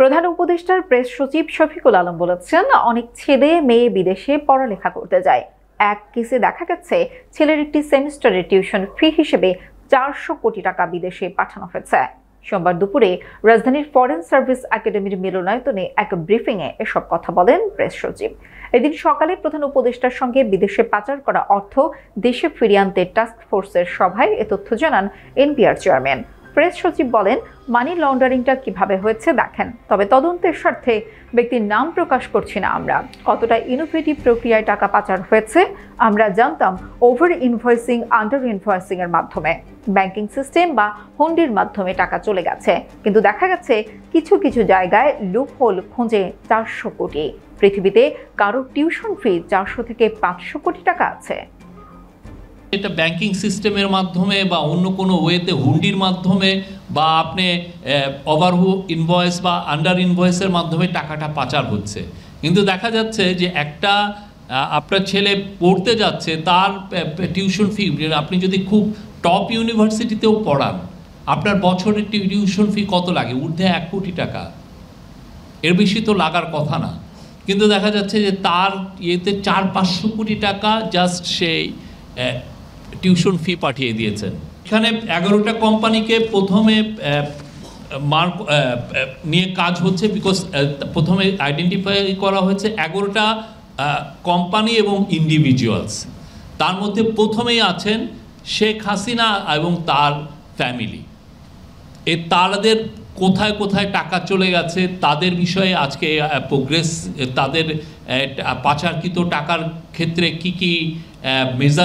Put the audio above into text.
প্রধান উপদেষ্টার প্রেস সচিব শফিকুল আলম বলেছেন, অনেক ছেলে মেয়ে বিদেশে পড়ালেখা করতে যায়। এক কেসে দেখা গেছে ছেলের একটি সেমিস্টারের টিউশন ফি হিসেবে 400 কোটি টাকা বিদেশে পাঠানো হয়েছে। সোমবার দুপুরে রাজধানীর ফরেন সার্ভিস একাডেমির মিলনায়তনে এক ব্রিফিংয়ে এসব কথা বলেন প্রেস সচিব। এদিন সকালে প্রধান উপদেষ্টার সঙ্গে বিদেশে পাচার করা অর্থ দেশে ফিরিয়ে আনতে টাস্ক ফোর্সের সভায় এ তথ্য জানান এনবিআর চেয়ারম্যান। প্রেস সচিব বলেন, মানি লন্ডারিংটা কিভাবে হয়েছে দেখেন, তবে তদন্তের স্বার্থে ব্যক্তির নাম প্রকাশ করছি না। আমরা কতটা ইনোভেটিভ প্রক্রিয়ায় টাকা পাচার হয়েছে আমরা জানতাম ওভার ইনভয়েসিং, আন্ডার ইনভয়েসিং এর মাধ্যমে, ব্যাংকিং সিস্টেম বা হুন্ডির মাধ্যমে টাকা চলে গেছে, কিন্তু দেখা গেছে কিছু কিছু জায়গায় লুপহোল খুঁজে 400 কোটি। পৃথিবীতে কারো টিউশন ফি 400 থেকে 500 কোটি টাকা আছে। এটা ব্যাংকিং সিস্টেমের মাধ্যমে বা অন্য কোনো ওয়েতে হুন্ডির মাধ্যমে বা আপনি ওভারহু ইনভয়েস বা আন্ডার ইনভয়েসের মাধ্যমে টাকাটা পাচার হচ্ছে। কিন্তু দেখা যাচ্ছে যে একটা আপনার ছেলে পড়তে যাচ্ছে, তার টিউশন ফি, আপনি যদি খুব টপ ইউনিভার্সিটিতেও পড়ান, আপনার বছরের টিউশন ফি কত লাগে? ঊর্ধ্বে 1 কোটি টাকা, এর বেশি তো লাগার কথা না। কিন্তু দেখা যাচ্ছে যে তার ইয়েতে 400-500 কোটি টাকা জাস্ট সেই টিউশন ফি পাঠিয়ে দিয়েছেন। এখানে 11টা কোম্পানিকে প্রথমে মার্ক নিয়ে কাজ হচ্ছে, বিকজ প্রথমে আইডেন্টিফাই করা হয়েছে 11টা কোম্পানি এবং ইন্ডিভিজুয়ালস। তার মধ্যে প্রথমেই আছেন শেখ হাসিনা এবং তার ফ্যামিলি। তাদের কোথায় কোথায় টাকা চলে গেছে তাদের বিষয়ে আজকে প্রোগ্রেস, তাদের পাচারকৃত টাকার ক্ষেত্রে কি কি মেজার